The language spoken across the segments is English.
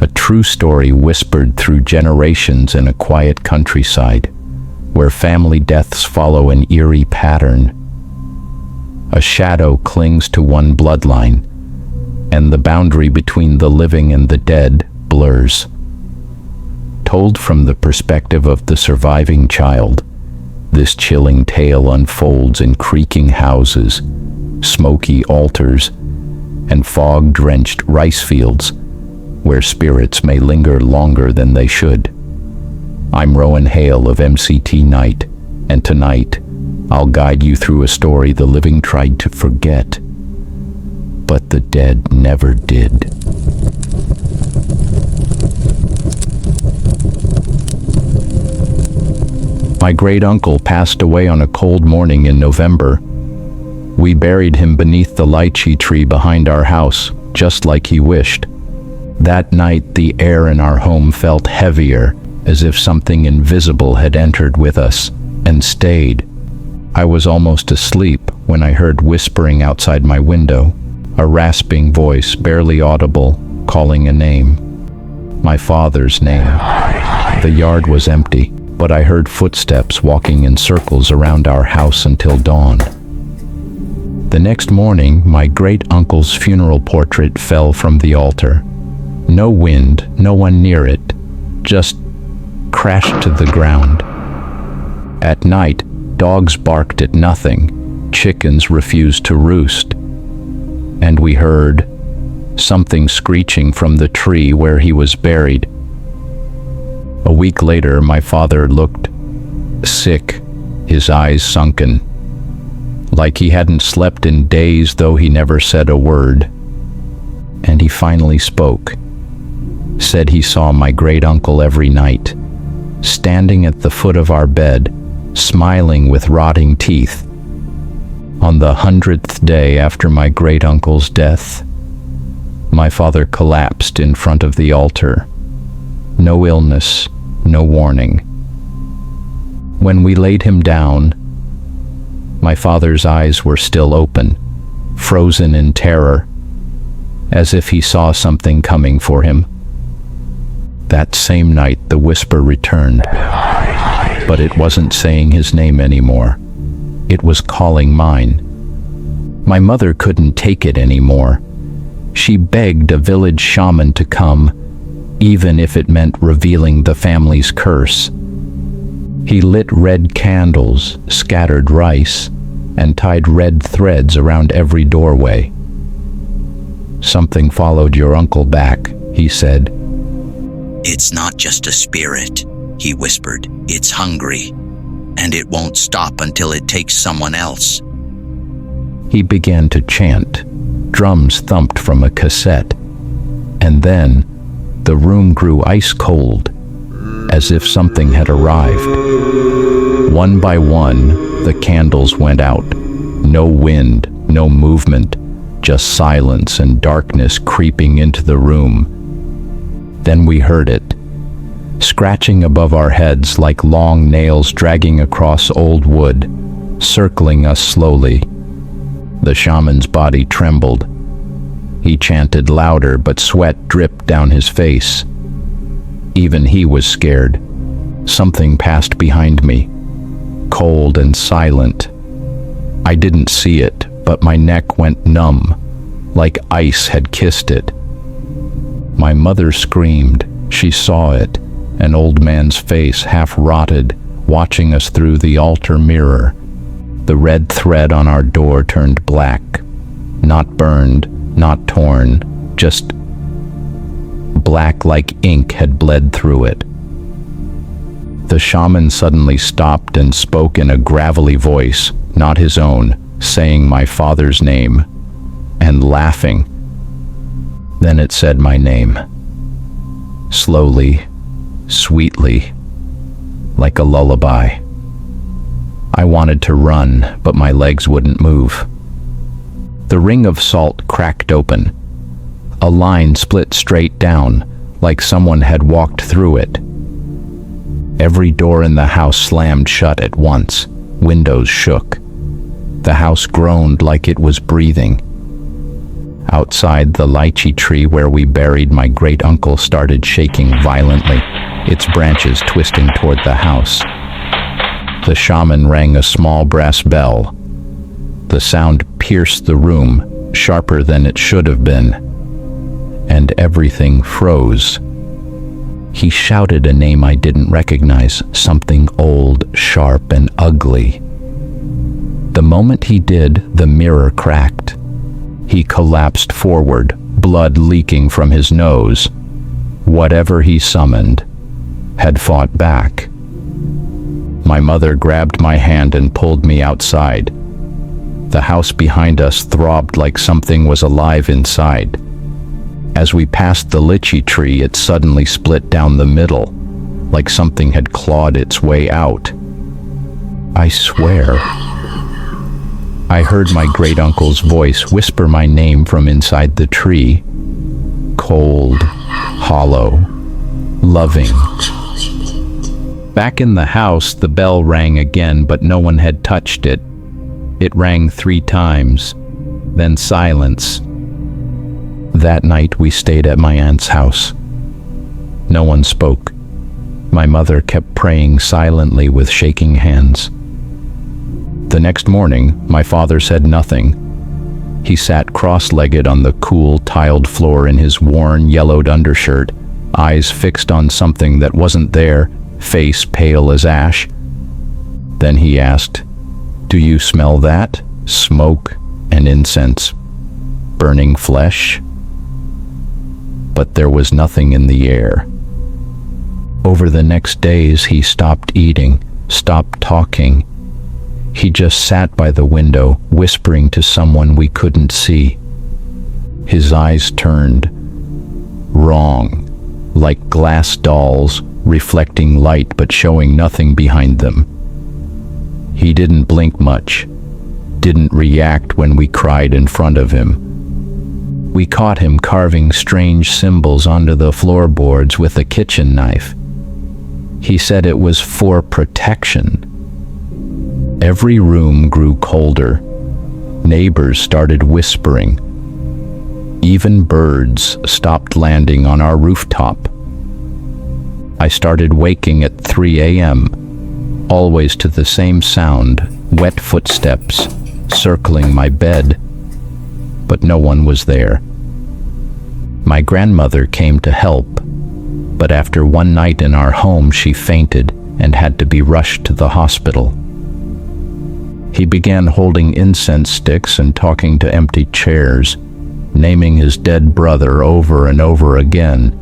A true story whispered through generations in a quiet countryside, where family deaths follow an eerie pattern. A shadow clings to one bloodline, and the boundary between the living and the dead blurs. Told from the perspective of the surviving child, this chilling tale unfolds in creaking houses, smoky altars, and fog-drenched rice fields, where spirits may linger longer than they should. I'm Rowan Hale of MCT Night, and tonight, I'll guide you through a story the living tried to forget, but the dead never did. My great-uncle passed away on a cold morning in November. We buried him beneath the lychee tree behind our house, just like he wished. That night, the air in our home felt heavier, as if something invisible had entered with us and stayed. I was almost asleep when I heard whispering outside my window, a rasping voice, barely audible, calling a name. My father's name. The yard was empty, but I heard footsteps walking in circles around our house until dawn. The next morning, my great-uncle's funeral portrait fell from the altar. No wind, no one near it, just crashed to the ground. At night, dogs barked at nothing, chickens refused to roost, and we heard something screeching from the tree where he was buried. A week later, my father looked sick, his eyes sunken, like he hadn't slept in days, though he never said a word. And he finally spoke. Said he saw my great-uncle every night, standing at the foot of our bed, smiling with rotting teeth. On the 100th day after my great-uncle's death, my father collapsed in front of the altar. No illness, no warning. When we laid him down, my father's eyes were still open, frozen in terror, as if he saw something coming for him. That same night, the whisper returned, but it wasn't saying his name anymore. It was calling mine. My mother couldn't take it anymore. She begged a village shaman to come, even if it meant revealing the family's curse. He lit red candles, scattered rice, and tied red threads around every doorway. Something followed your uncle back, he said. It's not just a spirit, he whispered. It's hungry, and it won't stop until it takes someone else. He began to chant. Drums thumped from a cassette, and then the room grew ice cold, as if something had arrived. One by one, the candles went out. No wind, no movement, just silence and darkness creeping into the room. Then we heard it, scratching above our heads like long nails dragging across old wood, circling us slowly. The shaman's body trembled. He chanted louder, but sweat dripped down his face. Even he was scared. Something passed behind me, cold and silent. I didn't see it, but my neck went numb, like ice had kissed it. My mother screamed. She saw it, an old man's face, half rotted, watching us through the altar mirror. The red thread on our door turned black, not burned, not torn, just black like ink had bled through it. The shaman suddenly stopped and spoke in a gravelly voice, not his own, saying my father's name, and laughing. Then it said my name, slowly, sweetly, like a lullaby. I wanted to run, but my legs wouldn't move. The ring of salt cracked open. A line split straight down, like someone had walked through it. Every door in the house slammed shut at once. Windows shook. The house groaned like it was breathing. Outside, the lychee tree where we buried my great-uncle started shaking violently, its branches twisting toward the house. The shaman rang a small brass bell. The sound pierced the room, sharper than it should have been, and everything froze. He shouted a name I didn't recognize, something old, sharp, and ugly. The moment he did, the mirror cracked. He collapsed forward, blood leaking from his nose. Whatever he summoned had fought back. My mother grabbed my hand and pulled me outside. The house behind us throbbed like something was alive inside. As we passed the lychee tree, it suddenly split down the middle, like something had clawed its way out. I swear, I heard my great-uncle's voice whisper my name from inside the tree. Cold, hollow, loving. Back in the house, the bell rang again, but no one had touched it. It rang 3 times, then silence. That night we stayed at my aunt's house. No one spoke. My mother kept praying silently with shaking hands. The next morning, my father said nothing. He sat cross-legged on the cool, tiled floor in his worn, yellowed undershirt, eyes fixed on something that wasn't there, face pale as ash. Then he asked, "Do you smell that? Smoke and incense, burning flesh?" But there was nothing in the air. Over the next days, he stopped eating, stopped talking. He just sat by the window, whispering to someone we couldn't see. His eyes turned wrong, like glass dolls, reflecting light but showing nothing behind them. He didn't blink much, didn't react when we cried in front of him. We caught him carving strange symbols onto the floorboards with a kitchen knife. He said it was for protection. Every room grew colder. Neighbors started whispering. Even birds stopped landing on our rooftop. I started waking at 3 a.m., always to the same sound, wet footsteps circling my bed, but no one was there. My grandmother came to help, but after one night in our home, she fainted and had to be rushed to the hospital. He began holding incense sticks and talking to empty chairs, naming his dead brother over and over again.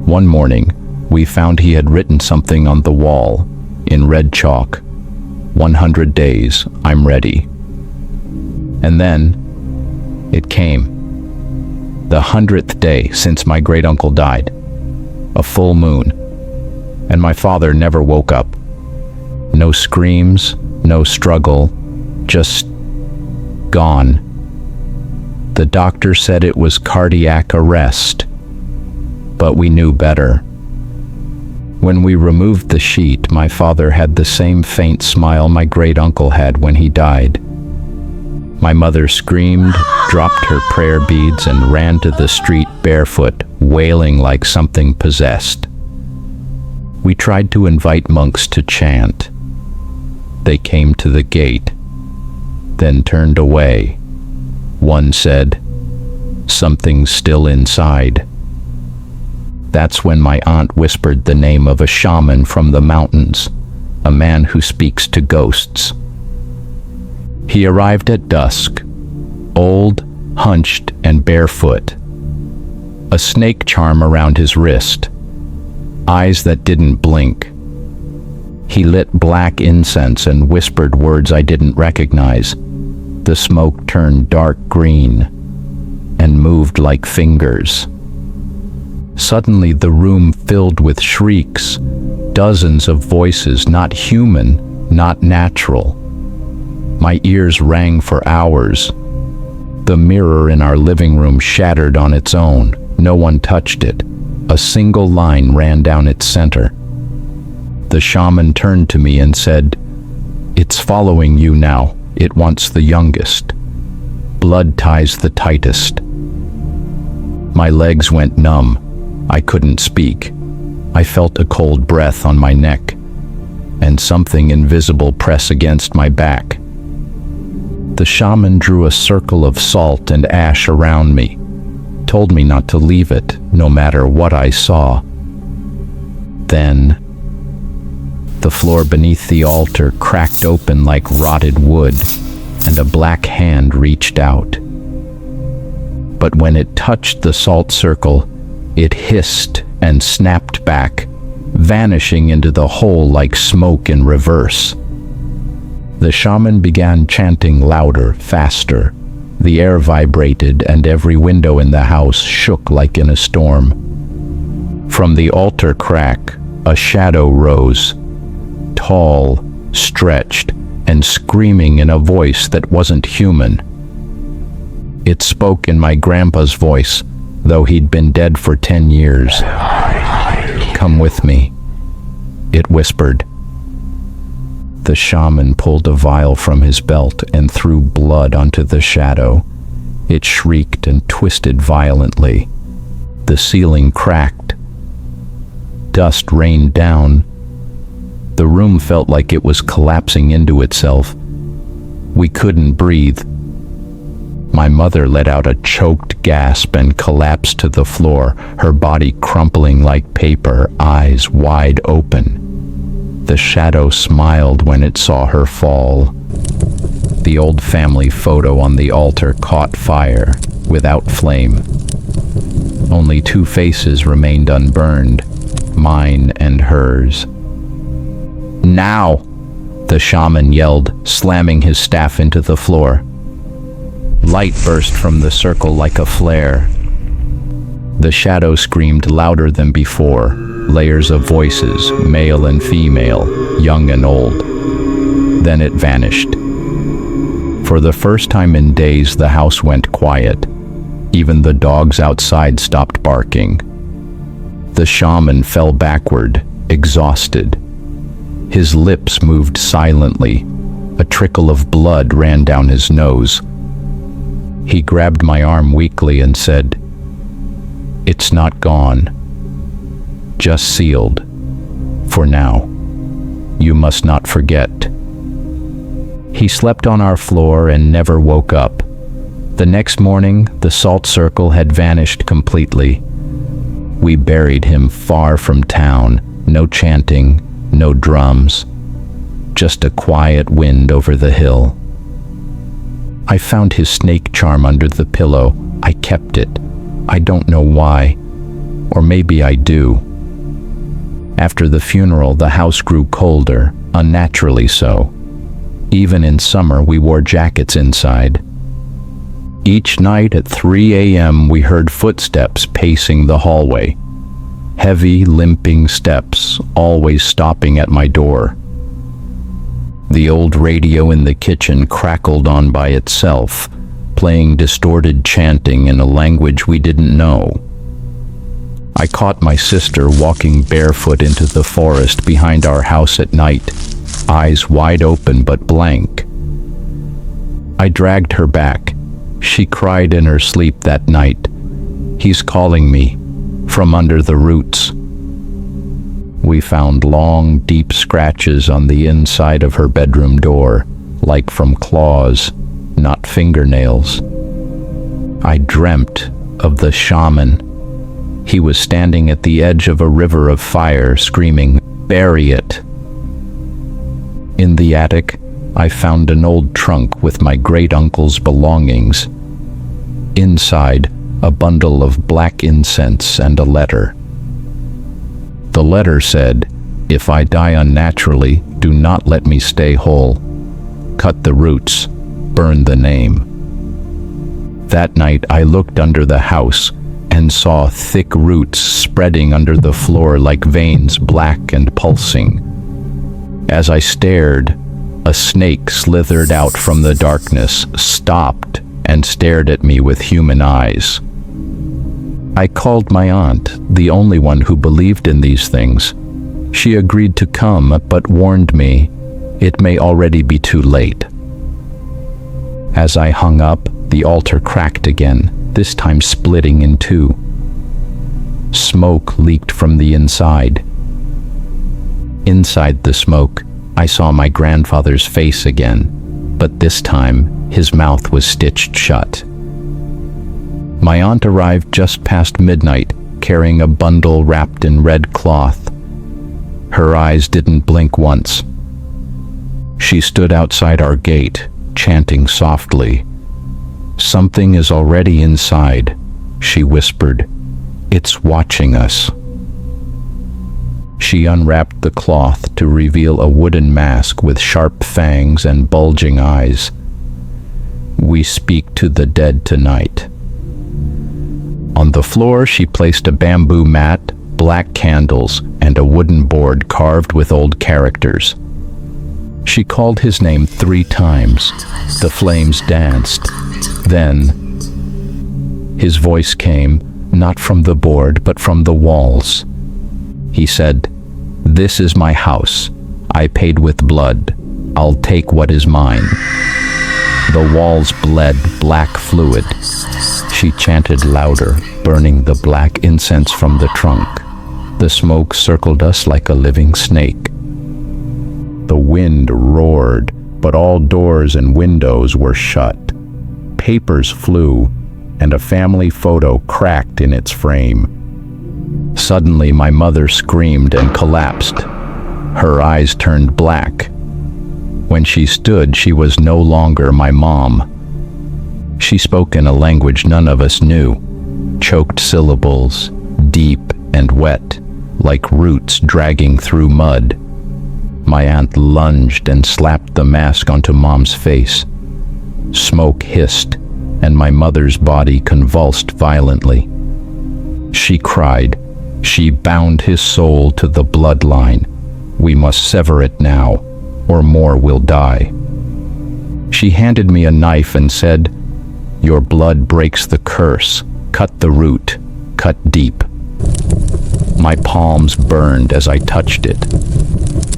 One morning, we found he had written something on the wall, in red chalk. 100 days, I'm ready. And then, it came. The 100th day since my great-uncle died. A full moon. And my father never woke up. No screams, no struggle, just gone. The doctor said it was cardiac arrest, but we knew better. When we removed the sheet, my father had the same faint smile my great-uncle had when he died. My mother screamed, dropped her prayer beads, and ran to the street barefoot, wailing like something possessed. We tried to invite monks to chant. They came to the gate, then turned away. One said, "Something's still inside." That's when my aunt whispered the name of a shaman from the mountains, a man who speaks to ghosts. He arrived at dusk, old, hunched, and barefoot. A snake charm around his wrist, eyes that didn't blink. He lit black incense and whispered words I didn't recognize. The smoke turned dark green and moved like fingers. Suddenly the room filled with shrieks, dozens of voices, not human, not natural. My ears rang for hours. The mirror in our living room shattered on its own. No one touched it. A single line ran down its center. The shaman turned to me and said, "It's following you now. It wants the youngest. Blood ties the tightest. My legs went numb. I couldn't speak. I felt a cold breath on my neck, and something invisible press against my back. The shaman drew a circle of salt and ash around me, told me not to leave it, no matter what I saw. Then, the floor beneath the altar cracked open like rotted wood, and a black hand reached out. But when it touched the salt circle, it hissed and snapped back, vanishing into the hole like smoke in reverse. The shaman began chanting louder, faster. The air vibrated, and every window in the house shook like in a storm. From the altar crack, a shadow rose, tall, stretched, and screaming in a voice that wasn't human. It spoke in my grandpa's voice, though he'd been dead for 10 years. "Come with me," it whispered. The shaman pulled a vial from his belt and threw blood onto the shadow. It shrieked and twisted violently. The ceiling cracked. Dust rained down. The room felt like it was collapsing into itself. We couldn't breathe. My mother let out a choked gasp and collapsed to the floor, her body crumpling like paper, eyes wide open. The shadow smiled when it saw her fall. The old family photo on the altar caught fire, without flame. Only 2 faces remained unburned, mine and hers. "Now!" the shaman yelled, slamming his staff into the floor. Light burst from the circle like a flare. The shadow screamed louder than before, layers of voices, male and female, young and old. Then it vanished. For the first time in days, the house went quiet. Even the dogs outside stopped barking. The shaman fell backward, exhausted. His lips moved silently. A trickle of blood ran down his nose. He grabbed my arm weakly and said, "It's not gone. Just sealed. For now. You must not forget." He slept on our floor and never woke up. The next morning, the salt circle had vanished completely. We buried him far from town. No chanting, no drums. Just a quiet wind over the hill. I found his snake charm under the pillow. I kept it. I don't know why. Or maybe I do. After the funeral, the house grew colder, unnaturally so. Even in summer, we wore jackets inside. Each night at 3 a.m., we heard footsteps pacing the hallway. Heavy, limping steps, always stopping at my door. The old radio in the kitchen crackled on by itself, playing distorted chanting in a language we didn't know. I caught my sister walking barefoot into the forest behind our house at night, eyes wide open but blank. I dragged her back. She cried in her sleep that night. "He's calling me," from under the roots. We found long, deep scratches on the inside of her bedroom door, like from claws, not fingernails. I dreamt of the shaman. He was standing at the edge of a river of fire, screaming, "Bury it!" In the attic, I found an old trunk with my great-uncle's belongings. Inside, a bundle of black incense and a letter. The letter said, "If I die unnaturally, do not let me stay whole. Cut the roots, burn the name." That night, I looked under the house and saw thick roots spreading under the floor like veins, black and pulsing. As I stared, a snake slithered out from the darkness, stopped, and stared at me with human eyes. I called my aunt, the only one who believed in these things. She agreed to come, but warned me, it may already be too late. As I hung up, the altar cracked again, this time splitting in two. Smoke leaked from the inside. Inside the smoke, I saw my grandfather's face again, but this time his mouth was stitched shut. My aunt arrived just past midnight, carrying a bundle wrapped in red cloth. Her eyes didn't blink once. She stood outside our gate, chanting softly. "Something is already inside," she whispered. "It's watching us." She unwrapped the cloth to reveal a wooden mask with sharp fangs and bulging eyes. "We speak to the dead tonight." On the floor, she placed a bamboo mat, black candles, and a wooden board carved with old characters. She called his name 3 times. The flames danced. Then, his voice came, not from the board, but from the walls. He said, "This is my house. I paid with blood. I'll take what is mine." The walls bled black fluid. She chanted louder, burning the black incense from the trunk. The smoke circled us like a living snake. The wind roared, but all doors and windows were shut. Papers flew, and a family photo cracked in its frame. Suddenly, my mother screamed and collapsed. Her eyes turned black. When she stood, she was no longer my mom. She spoke in a language none of us knew, choked syllables, deep and wet, like roots dragging through mud. My aunt lunged and slapped the mask onto Mom's face. Smoke hissed, and my mother's body convulsed violently. She cried. She bound his soul to the bloodline. We must sever it now, or more will die. She handed me a knife and said, "Your blood breaks the curse. Cut the root. Cut deep." My palms burned as I touched it.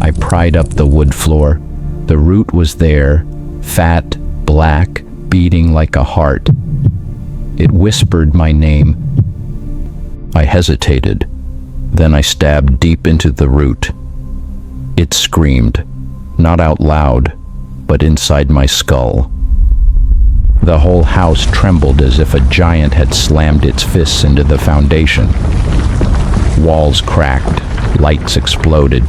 I pried up the wood floor. The root was there, fat, black, beating like a heart. It whispered my name. I hesitated. Then I stabbed deep into the root. It screamed, not out loud, but inside my skull. The whole house trembled as if a giant had slammed its fists into the foundation. Walls cracked, lights exploded.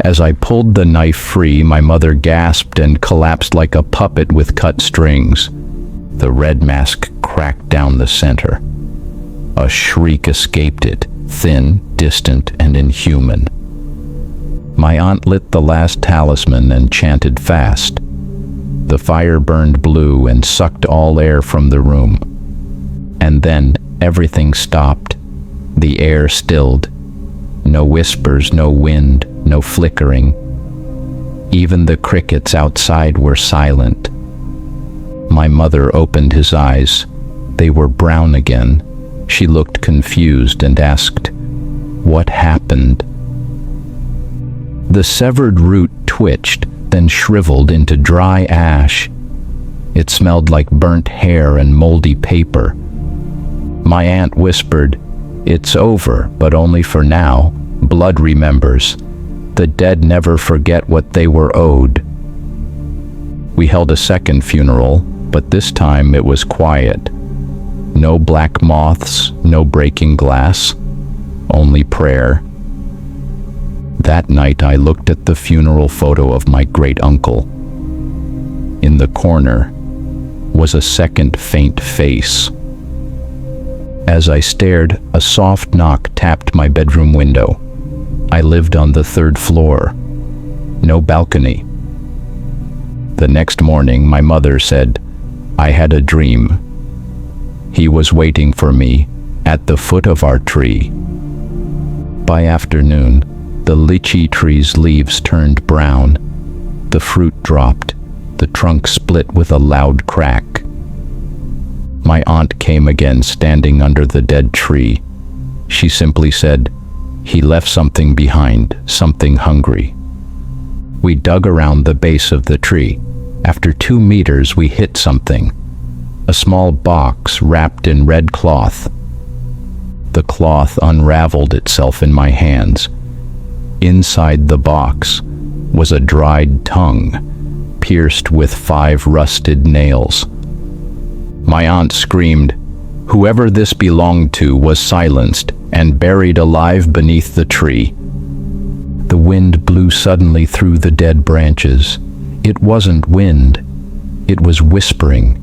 As I pulled the knife free, my mother gasped and collapsed like a puppet with cut strings. The red mask cracked down the center. A shriek escaped it, thin, distant, and inhuman. My aunt lit the last talisman and chanted fast. The fire burned blue and sucked all air from the room. And then everything stopped. The air stilled. No whispers, no wind, no flickering. Even the crickets outside were silent. My mother opened his eyes. They were brown again. She looked confused and asked, "What happened?" The severed root twitched, then shriveled into dry ash. It smelled like burnt hair and moldy paper. My aunt whispered, "It's over, but only for now. Blood remembers. The dead never forget what they were owed." We held a second funeral, but this time it was quiet. No black moths, no breaking glass, only prayer. That night I looked at the funeral photo of my great-uncle. In the corner was a second faint face. As I stared, a soft knock tapped my bedroom window. I lived on the 3rd floor. No balcony. The next morning, my mother said, "I had a dream. He was waiting for me at the foot of our tree." By afternoon, the lychee tree's leaves turned brown. The fruit dropped. The trunk split with a loud crack. My aunt came again, standing under the dead tree. She simply said, "He left something behind, something hungry." We dug around the base of the tree. After 2 meters, we hit something. A small box wrapped in red cloth. The cloth unraveled itself in my hands. Inside the box was a dried tongue, pierced with 5 rusted nails. My aunt screamed. Whoever this belonged to was silenced and buried alive beneath the tree. The wind blew suddenly through the dead branches. It wasn't wind, it was whispering,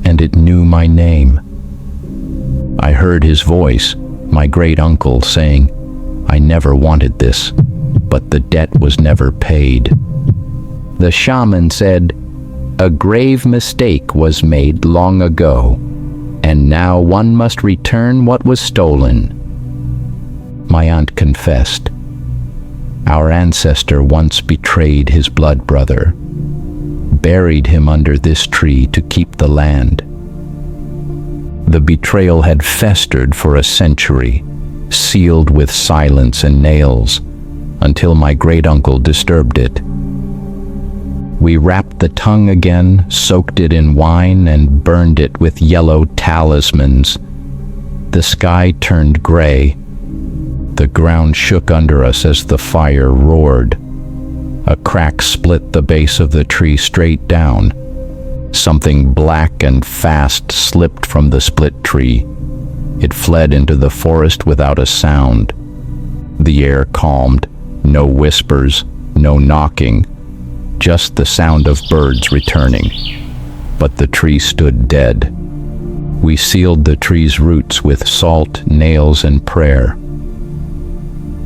and it knew my name. I heard his voice, my great-uncle, saying, "I never wanted this, but the debt was never paid." The shaman said, "A grave mistake was made long ago, and now one must return what was stolen." My aunt confessed. Our ancestor once betrayed his blood brother, buried him under this tree to keep the land. The betrayal had festered for a century, sealed with silence and nails, until my great-uncle disturbed it. We wrapped the tongue again, soaked it in wine, and burned it with yellow talismans. The sky turned gray. The ground shook under us as the fire roared. A crack split the base of the tree straight down. Something black and fast slipped from the split tree. It fled into the forest without a sound. The air calmed, no whispers, no knocking, just the sound of birds returning. But the tree stood dead. We sealed the tree's roots with salt, nails, and prayer.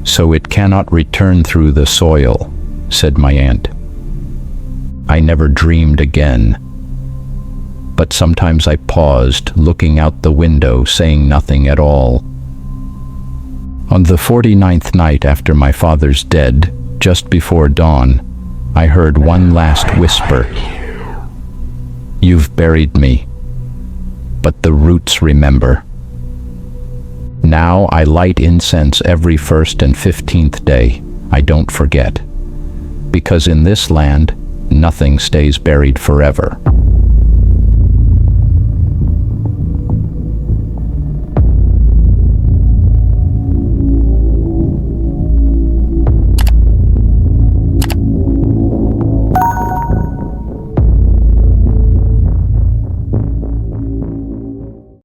"So it cannot return through the soil," said my aunt. I never dreamed again. But sometimes I paused, looking out the window, saying nothing at all. On the 49th night after my father's dead, just before dawn, I heard one last whisper. "You've buried me, but the roots remember." Now I light incense every 1st and 15th day. I don't forget. Because in this land, nothing stays buried forever.